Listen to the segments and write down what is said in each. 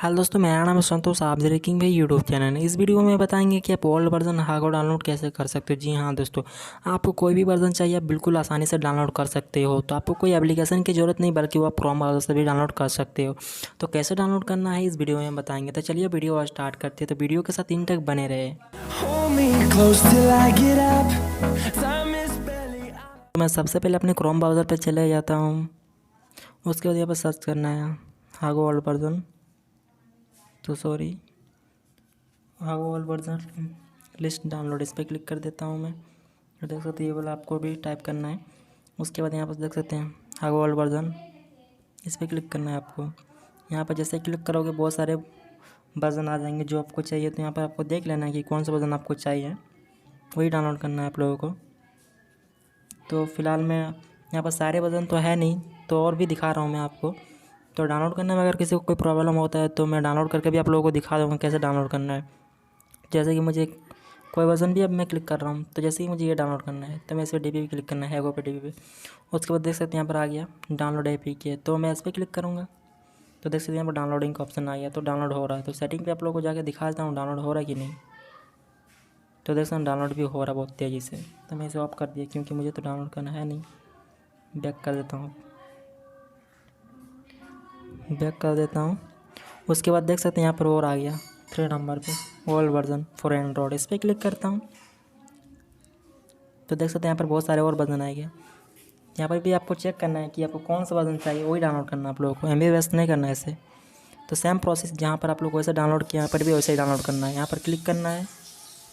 Hello दोस्तों, मेरा नाम है संतोष। आप देखेंगे भाई यूट्यूब चैनल है। इस वीडियो में बताएंगे कि आप ओल्ड वर्जन हागो डाउनलोड कैसे कर सकते हो। जी हाँ दोस्तों, आपको कोई भी वर्जन चाहिए आप बिल्कुल आसानी से डाउनलोड कर सकते हो। तो आपको कोई एप्लीकेशन की ज़रूरत नहीं, बल्कि वो आप क्रोम ब्राउज़र से भी डाउनलोड कर सकते हो। तो कैसे डाउनलोड करना है इस वीडियो में बताएंगे। तो चलिए वीडियो स्टार्ट करते हैं। तो वीडियो के साथ इन तक बने रहे। तो मैं सबसे पहले अपने क्रोम ब्राउज़र पर चले जाता हूँ। उसके बाद यहाँ पर सर्च करना है हागो ओल्ड वर्जन। तो सॉरी, हागो ओल्ड वर्जन लिस्ट डाउनलोड, इस पर क्लिक कर देता हूँ मैं। तो देख सकते हैं ये वाला आपको भी टाइप करना है। उसके बाद यहाँ पर देख सकते हैं हागो ओल्ड वर्जन, इस पर क्लिक करना है आपको। यहाँ पर जैसे क्लिक करोगे बहुत सारे वर्जन आ जाएंगे जो आपको चाहिए। तो यहाँ पर आपको देख लेना है कि कौन सा वर्जन आपको चाहिए, वही डाउनलोड करना है आप लोगों को। तो फ़िलहाल मैं यहाँ पर सारे वर्जन तो है नहीं, तो और भी दिखा रहा हूँ मैं आपको। तो डाउनलोड करने में अगर किसी को कोई प्रॉब्लम होता है तो मैं डाउनलोड करके भी आप लोगों को दिखा दूँगा कैसे डाउनलोड करना है। जैसे कि मुझे कोई वर्जन भी अब मैं क्लिक कर रहा हूँ, तो जैसे ही मुझे ये डाउनलोड करना है तो मैं इस पर DB पे क्लिक करना है, हैगो पे DB पे। उसके बाद देख सकते हैं यहाँ पर आ गया डाउनलोड APK, तो मैं इस पर क्लिक करूँगा। तो देख सकते हैं यहाँ पर डाउनलोडिंग का ऑप्शन आ गया, तो डाउनलोड हो रहा है। तो सेटिंग पे आप लोगों को जाकर दिखा देता हूँ डाउनलोड हो रहा है कि नहीं। तो देख सकते हैं डाउनलोड भी हो रहा है बहुत तेज़ी से। तो मैं इसे ऑफ कर दिया क्योंकि मुझे तो डाउनलोड करना है नहीं। बैक कर देता हूँ, बैक कर देता हूँ। उसके बाद देख सकते हैं यहाँ पर और आ गया 3 नंबर पे ओल्ड वर्जन फॉर एंड्रॉयड, इस पर क्लिक करता हूँ। तो देख सकते हैं यहाँ पर बहुत सारे और वर्जन आएंगे। यहाँ पर भी आपको चेक करना है कि आपको कौन सा वर्जन चाहिए, वही डाउनलोड करना है आप लोगों को। MB वेस्ट नहीं करना है इसे। तो सेम प्रोसेस जहाँ पर आप लोग वैसे डाउनलोड किया, यहाँ पर भी वैसे ही डाउनलोड करना है। यहाँ पर क्लिक करना है,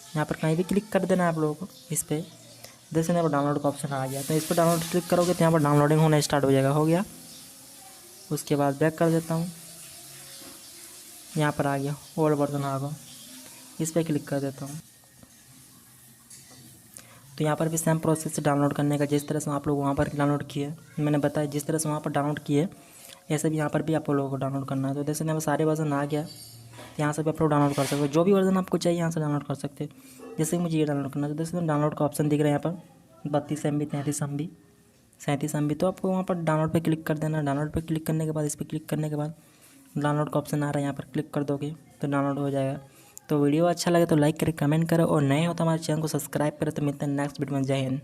यहाँ पर कहीं भी क्लिक कर देना है आप लोगों को। इस पर देख सकते हैं यहाँ पर डाउनलोड का ऑप्शन आ गया। तो इस पर डाउनलोड क्लिक करोगे तो यहाँ पर डाउनलोडिंग होना स्टार्ट हो जाएगा। हो गया। उसके बाद बैक कर देता हूँ। यहाँ पर आ गया ओल्ड वर्जन हागो, इस पर क्लिक कर देता हूँ। तो यहाँ पर भी सेम प्रोसेस से डाउनलोड करने का, जिस तरह से आप लोग वहाँ पर डाउनलोड किए, मैंने बताया जिस तरह से वहाँ पर डाउनलोड किए, ऐसे भी यहाँ पर भी आप लोगों को डाउनलोड करना है। तो जैसे यहाँ पर सारे वर्जन आ गया, यहाँ से भी आप लोग डाउनलोड कर सकते हो। जो भी वर्जन आपको चाहिए यहाँ से डाउनलोड कर सकते हैं। जैसे कि मुझे ये डाउनलोड करना है, तो जैसे डाउनलोड का ऑप्शन दिख रहा है यहाँ पर 32 MB, 33 MB, 37 MB। तो आपको वहाँ पर डाउनलोड पर क्लिक कर देना। डाउनलोड पर क्लिक करने के बाद, इस पर क्लिक करने के बाद डाउनलोड का ऑप्शन आ रहा है, यहाँ पर क्लिक कर दोगे तो डाउनलोड हो जाएगा। तो वीडियो अच्छा लगे तो लाइक करें, कमेंट करें, और नए हो तो हमारे चैनल को सब्सक्राइब करें। तो मिलते हैं नेक्स्ट वीडियो में। जय हिंद।